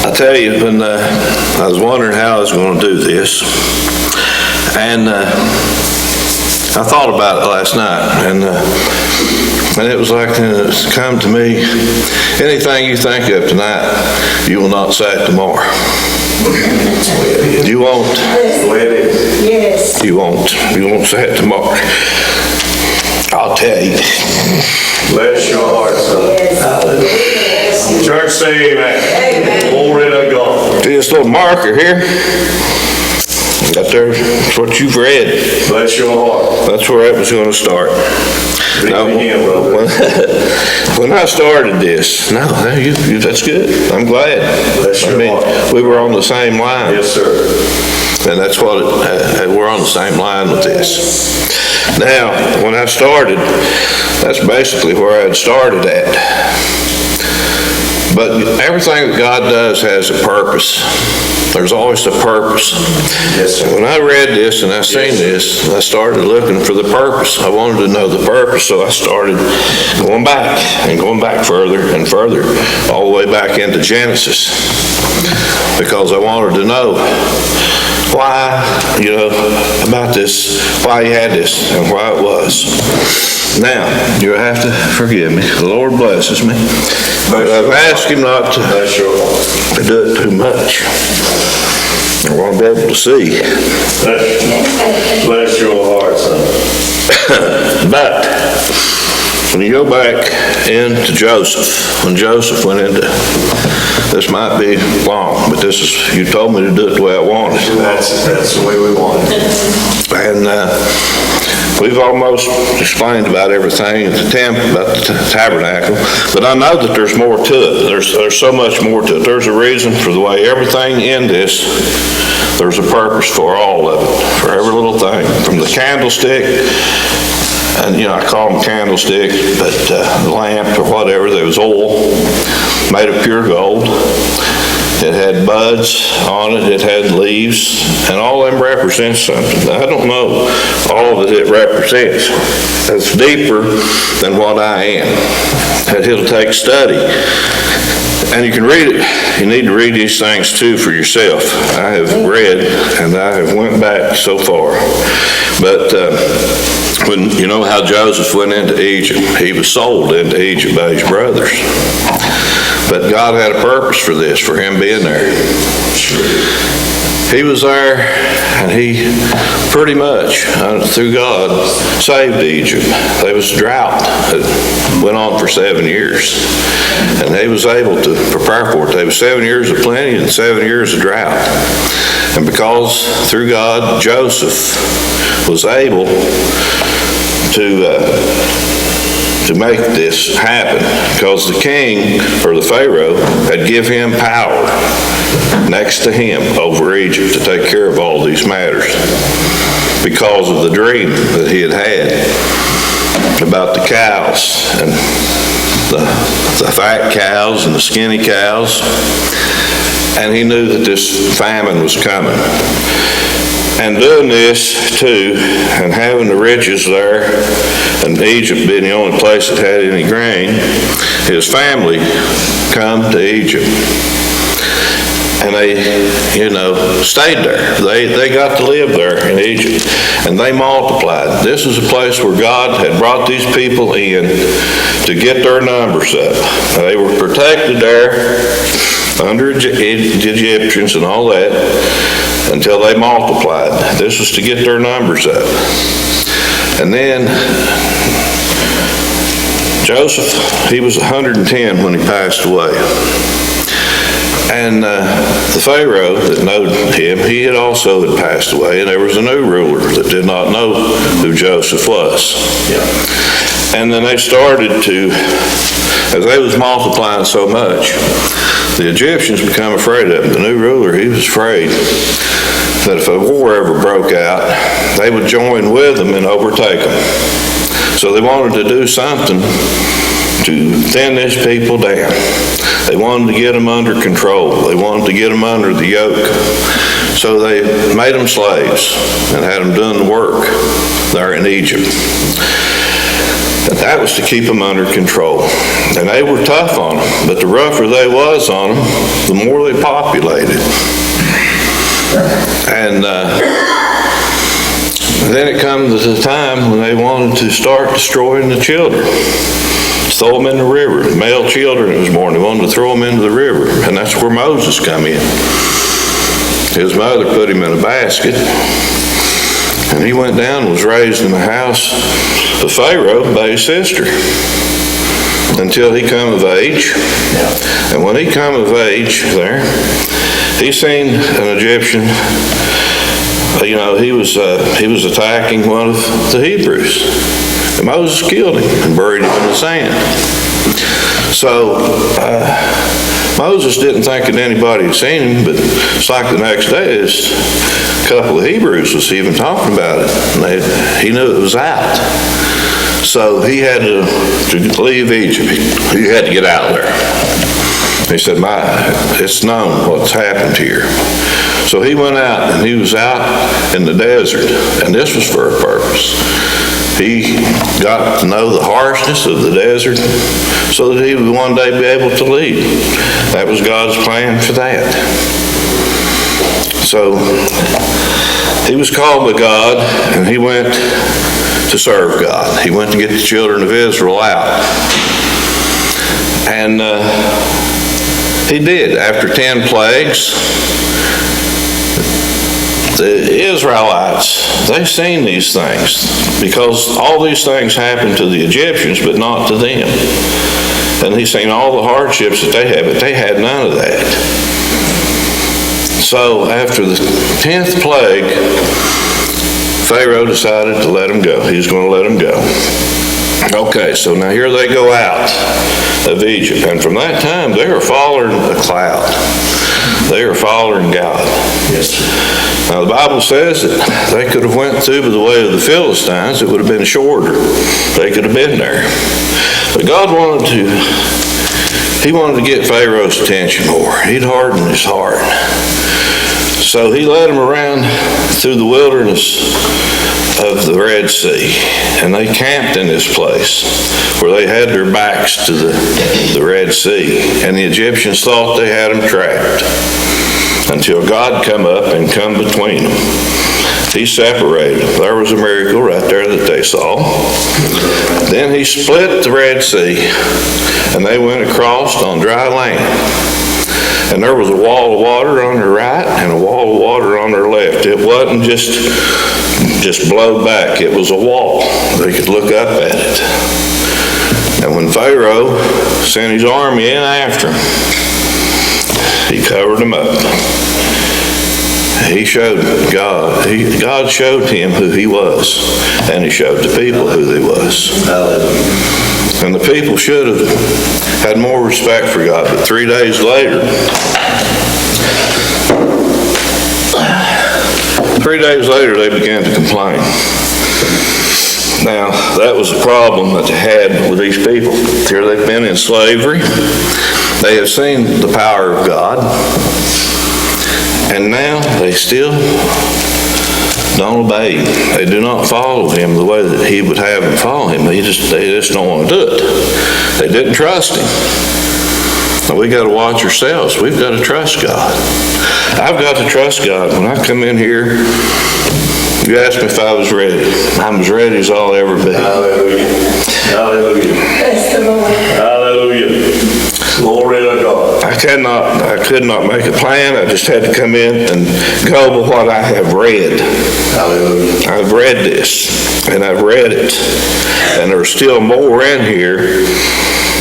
I tell you, when I was wondering how I was going to do this, and I thought about it last night, and it was like it's come to me, anything you think of tonight, you will not say it tomorrow. You won't. Yes. You won't say it tomorrow. I'll tell you. Bless your heart, son. Yes. Church, say amen. Amen. Glory to God. See this little marker here? Up there, that's what you've read. Bless your heart. That's where it was going to start. Now, when I started this, that's good. I'm glad. Bless your heart. We were on the same line. Yes, sir. And that's what we're on the same line with this. Now, when I started, that's basically where I had started at. But everything that God does has a purpose. There's always a purpose. Yes, sir. When I read this and I seen this, I started looking for the purpose. I wanted to know the purpose, so I started going back further and further, all the way back into Genesis, because I wanted to know why, about this, why he had this, and why it was. Now, you'll have to forgive me. The Lord blesses me. But I've asked him not to do it too much. I want to be able to see. Bless your heart, son. But when you go back into Joseph, when Joseph went into, this might be long, but you told me to do it the way I wanted. That's the way we want it. And we've almost explained about everything at the about the tabernacle, but I know that there's more to it. There's so much more to it. There's a reason for the way everything in this, there's a purpose for all of it, for every little thing, from the candlestick, and I call them candlesticks, but the lamp or whatever, there was oil made of pure gold. It had buds on it, it had leaves, and all of them represent something. I don't know all that it represents. It's deeper than what I am. And it'll take study. And you can read it. You need to read these things too for yourself. I have read and I have went back so far. But when you know how Joseph went into Egypt, he was sold into Egypt by his brothers. But God had a purpose for this, for him being there. He was there, and he pretty much, through God, saved Egypt. There was a drought that went on for 7 years, and he was able to prepare for it. There was 7 years of plenty and 7 years of drought. And because, through God, Joseph was able to make this happen, because the king, or the Pharaoh, had given him power next to him over Egypt to take care of all these matters because of the dream that he had about the cows, and the fat cows and the skinny cows, and he knew that this famine was coming. And doing this too, and having the riches there, and Egypt being the only place that had any grain, his family come to Egypt. And they, stayed there. They got to live there in Egypt. And they multiplied. This is a place where God had brought these people in to get their numbers up. They were protected there under the Egyptians and all that until they multiplied. This was to get their numbers up. And then Joseph, he was 110 when he passed away. And the Pharaoh that knowed him, he had also passed away, and there was a new ruler that did not know who Joseph was. Yeah. And then they started to, as they was multiplying so much, the Egyptians become afraid of him. The new ruler, he was afraid that if a war ever broke out, they would join with them and overtake them. So they wanted to do something to thin these people down. They wanted to get them under control. They wanted to get them under the yoke. So they made them slaves and had them doing the work there in Egypt. And that was to keep them under control. And they were tough on them, but the rougher they was on them, the more they populated. And then it comes to the time when they wanted to start destroying the children. Throw them in the river. Male children that was born, they wanted to throw them into the river. And that's where Moses come in. His mother put him in a basket. And he went down and was raised in the house of Pharaoh by his sister until he come of age. And when he come of age there, he seen an Egyptian. He was attacking one of the Hebrews. And Moses killed him and buried him in the sand. So Moses didn't think that anybody had seen him, but it's like the next day, a couple of Hebrews was even talking about it, and he knew it was out. So he had to leave Egypt. He had to get out of there. He said, it's known what's happened here. So he went out, and he was out in the desert, and this was for a purpose. He got to know the harshness of the desert so that he would one day be able to lead. That was God's plan for that. So he was called by God, and he went to serve God. He went to get the children of Israel out. And he did. After 10 plagues, the Israelites, they seen these things because all these things happened to the Egyptians, but not to them. And he's seen all the hardships that they had, but they had none of that. So after the 10th plague, Pharaoh decided to let them go. He's going to let them go. Okay, so now here they go out of Egypt. And from that time, they are following a cloud. They are following God. Yes, sir. Now the Bible says that they could have went through by the way of the Philistines. It would have been shorter. They could have been there. But God wanted to get Pharaoh's attention more. He'd hardened his heart. So he led them around through the wilderness of the Red Sea. And they camped in this place where they had their backs to the Red Sea. And the Egyptians thought they had them trapped until God come up and come between them. He separated them. There was a miracle right there that they saw. Then he split the Red Sea and they went across on dry land. And there was a wall of water on their right and a wall of water on their left. It wasn't just blow back. It was a wall. They could look up at it. And when Pharaoh sent his army in after him, he covered them up. He showed God. God showed him who he was, and he showed the people who he was. Hallelujah. And the people should have had more respect for God. But 3 days later, 3 days later, they began to complain. Now, that was a problem that they had with these people. Here they've been in slavery. They have seen the power of God. And now they still don't obey him. They do not follow him the way that he would have them follow him. They just don't want to do it. They didn't trust him. Now we got to watch ourselves. We've got to trust God. I've got to trust God. When I come in here, you asked me if I was ready. I'm as ready as I'll ever be. Hallelujah. Hallelujah. Praise the Lord. Hallelujah. Glory to God. I could not make a plan. I just had to come in and go by what I have read. Hallelujah. I've read this, and I've read it. And there's still more in here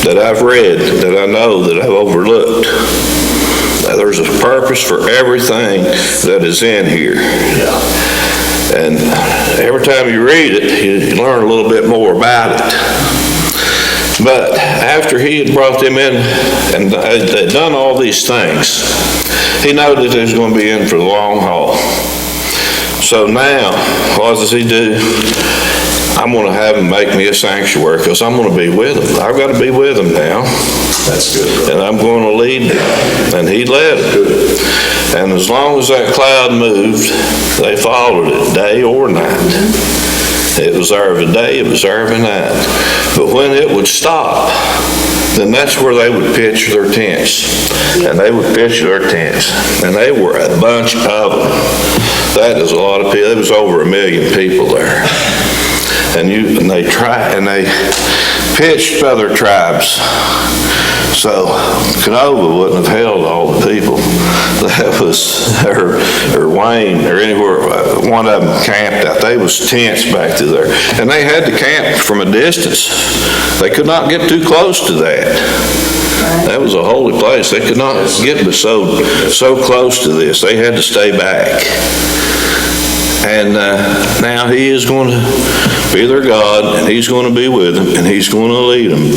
that I've read that I know that I've overlooked. Now, there's a purpose for everything that is in here. And every time you read it, you learn a little bit more about it. But after he had brought them in and they'd done all these things, he knew that they was going to be in for the long haul. So now, what does he do? I'm going to have him make me a sanctuary because I'm going to be with them. I've got to be with them now. That's good. And I'm going to lead them. And he led them. And as long as that cloud moved, they followed it day or night. It was there every day, it was there every night. But when it would stop, then that's where they would pitch their tents. And they would pitch their tents. And they were a bunch of them. That is a lot of people. There was over 1 million people there. And they pitched other tribes. So Canova wouldn't have held all the people. That was, or Wayne, or anywhere, one of them camped out. They was tents back through there. And they had to camp from a distance. They could not get too close to that. That was a holy place. They could not get so close to this. They had to stay back. And now he is going to be their God, and he's going to be with them, and he's going to lead them.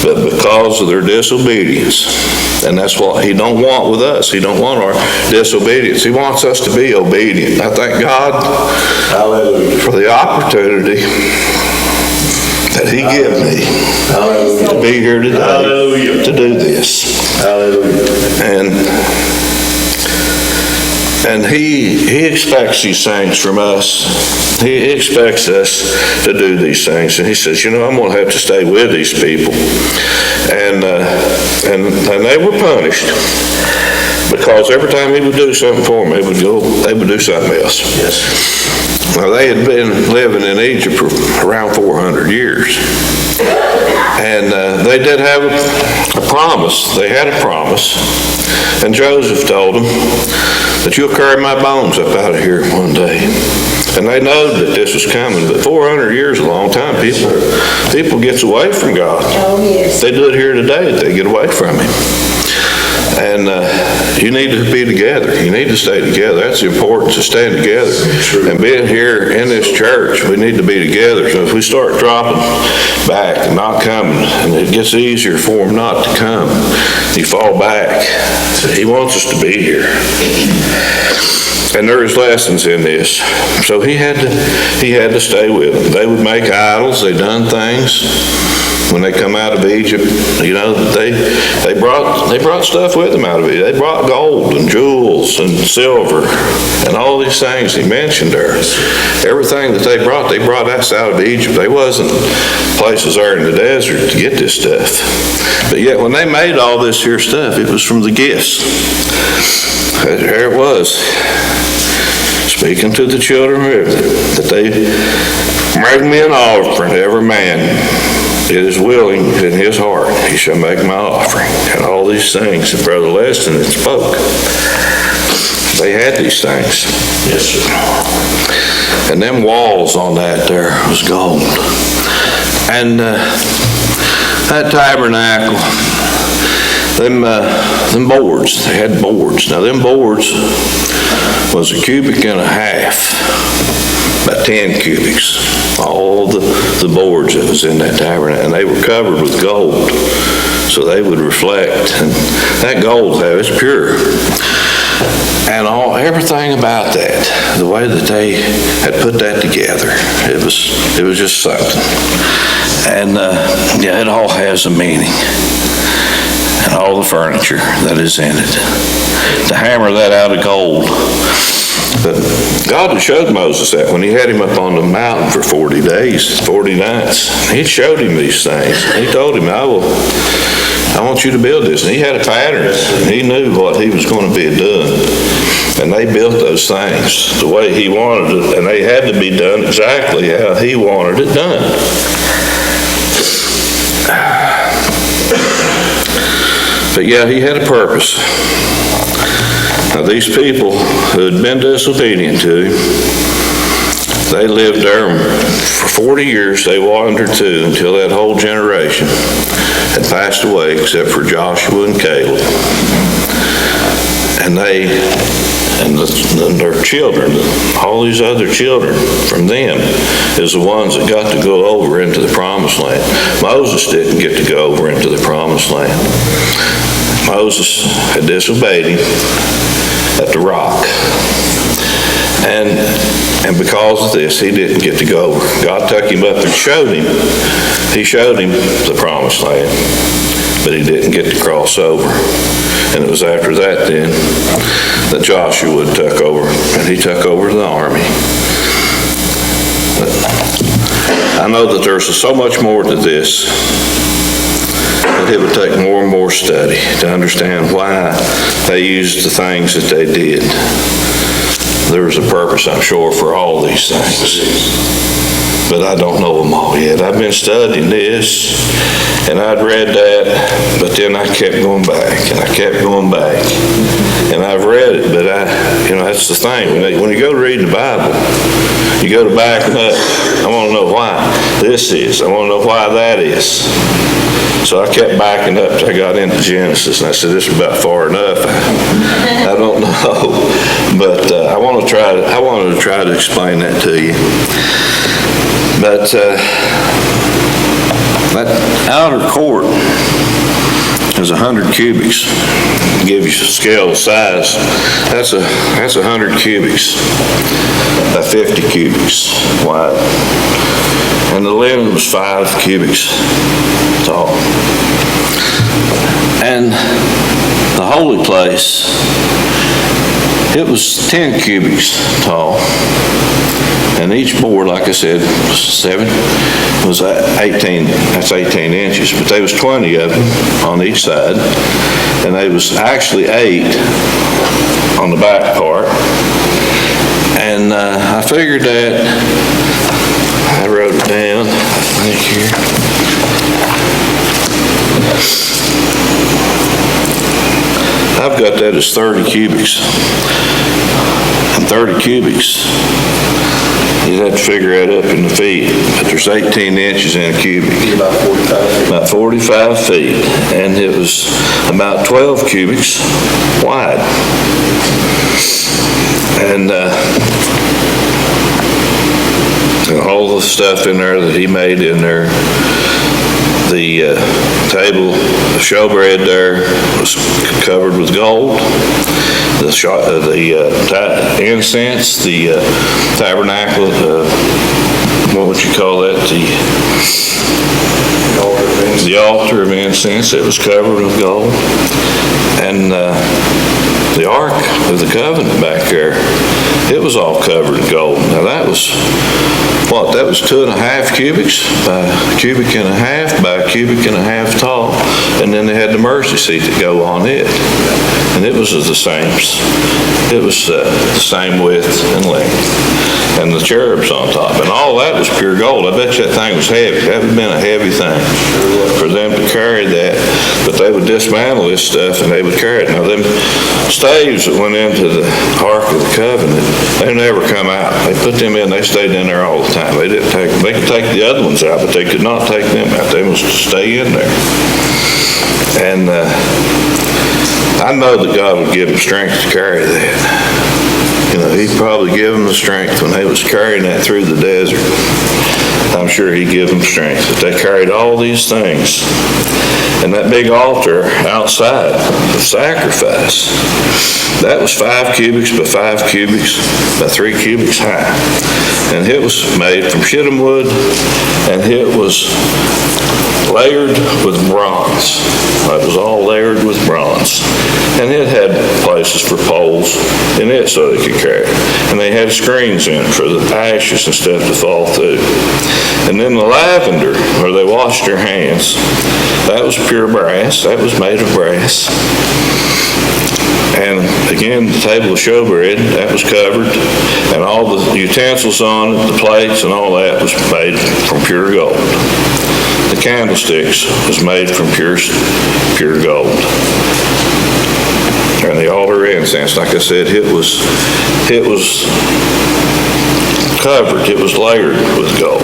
But because of their disobedience, and that's what he don't want with us. He don't want our disobedience. He wants us to be obedient. I thank God for the opportunity that he gave me to be here today to do this. And he expects these things from us. He expects us to do these things. And he says, I'm going to have to stay with these people. And they were punished. Because every time he would do something for them, they would do something else. Yes. Now, they had been living in Egypt for around 400 years. And they did have a promise. They had a promise. And Joseph told them that you'll carry my bones up out of here one day. And they know that this was coming. But 400 years is a long time. People gets away from God. Oh, yes. They do it here today. They get away from him. And you need to be together. You need to stay together. That's the importance of staying together. And being here in this church, we need to be together. So if we start dropping back and not coming, and it gets easier for them not to come, you fall back. He wants us to be here. And there is lessons in this. So he had to stay with them. They would make idols. They done things. When they come out of Egypt, they brought stuff with them out of Egypt. They brought gold and jewels and silver and all these things he mentioned there. Everything that they brought us out of Egypt. They wasn't places there in the desert to get this stuff. But yet when they made all this here stuff, it was from the gifts. There it was. Speaking to the children that they bring me an offering, every man it is willing in his heart, he shall make my offering. And all these things that Brother Leston had spoke. They had these things. Yes, sir. And them walls on that there was gold. And that tabernacle, them boards, they had boards. Now them boards was a cubic and a half. About 10 cubics, all the boards that was in that tabernacle, and they were covered with gold, so they would reflect. And that gold, though, is pure. And everything about that, the way that they had put that together, it was just something. And it all has a meaning. And all the furniture that is in it. To hammer that out of gold. But God had showed Moses that when he had him up on the mountain for 40 days, 40 nights. He showed him these things. He told him, I want you to build this. And he had a pattern. And he knew what he was going to be doing. And they built those things the way he wanted it. And they had to be done exactly how he wanted it done. But yeah, he had a purpose. Now these people who had been disobedient to him, they lived there for 40 years. They wandered to until that whole generation had passed away except for Joshua and Caleb. And their children, all these other children from them, is the ones that got to go over into the promised land. Moses didn't get to go over into the promised land. Moses had disobeyed him at the rock. And because of this, he didn't get to go over. God took him up and showed him. He showed him the promised land, but he didn't get to cross over. And it was after that then that Joshua took over, and he took over the army. But I know that there's so much more to this, that it would take more and more study to understand why they used the things that they did. There was a purpose, I'm sure, for all these things. But I don't know them all yet. I've been studying this, and I'd read that, but then I kept going back, and I kept going back. And I've read it, but that's the thing. When you go to read the Bible, you go to back up. I want to know why this is. I want to know why that is. So I kept backing up till I got into Genesis, and I said, this is about far enough. I don't know, but I wanted to try to explain that to you. But that outer court is 100 cubics. Give you a scale of size. That's 100 cubics by 50 cubics wide. And the linen was 5 cubics tall. And the holy place, it was 10 cubics tall. And each board, like I said, was 18, that's 18 inches, but there was 20 of them on each side. And there was actually 8 on the back part. And I figured that, I wrote it down, I think here. I've got that as 30 cubics. And 30 cubics, you'd have to figure that up in the feet, but there's 18 inches in a cubic. About 45 feet. About 45 feet, and it was about 12 cubics wide. And all the stuff in there that he made in there, the table of showbread there was covered with gold. The incense, the tabernacle, what would you call that? The altar of incense, it was covered with gold. And the Ark of the Covenant back there, it was all covered in gold. Now that was, that was 2.5 cubics by a cubic and a half by a cubic and a half tall. And then they had the mercy seat that go on it. And it was the same width and length. And the cherubs on top. And all that was pure gold. I bet you that thing was heavy. That would have been a heavy thing for them to carry that. But they would dismantle this stuff and they would carry it. Now them staves that went into the Ark of the Covenant, they never come out. They put them in, they stayed in there all the time. They didn't take them. They could take the other ones out, but they could not take them out. They must stay in there. And I know that God would give them strength to carry that. He'd probably give them the strength when they was carrying that through the desert. I'm sure he'd give them strength. But they carried all these things. And that big altar outside, the sacrifice, that was 5 cubits by 5 cubits by 3 cubits high. And it was made from shittim wood, and it was layered with bronze. It was all layered with bronze. And it had places for poles in it so they could carry it. And they had screens in it for the ashes and stuff to fall through. And then the lavender, where they washed their hands, that was pure brass. That was made of brass. And again, the table of showbread, that was covered. And all the utensils on it, the plates and all that was made from pure gold. The candlesticks was made from pure gold. And the altar of incense, like I said, it was covered, it was layered with gold.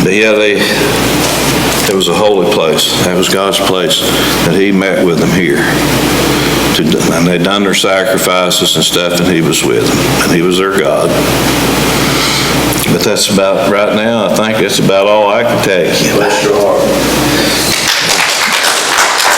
But yeah, it was a holy place. That was God's place that he met with them here. And they done their sacrifices and stuff, and he was with them. And he was their God. But that's about, right now, I think that's about all I can tell you. Bless your heart.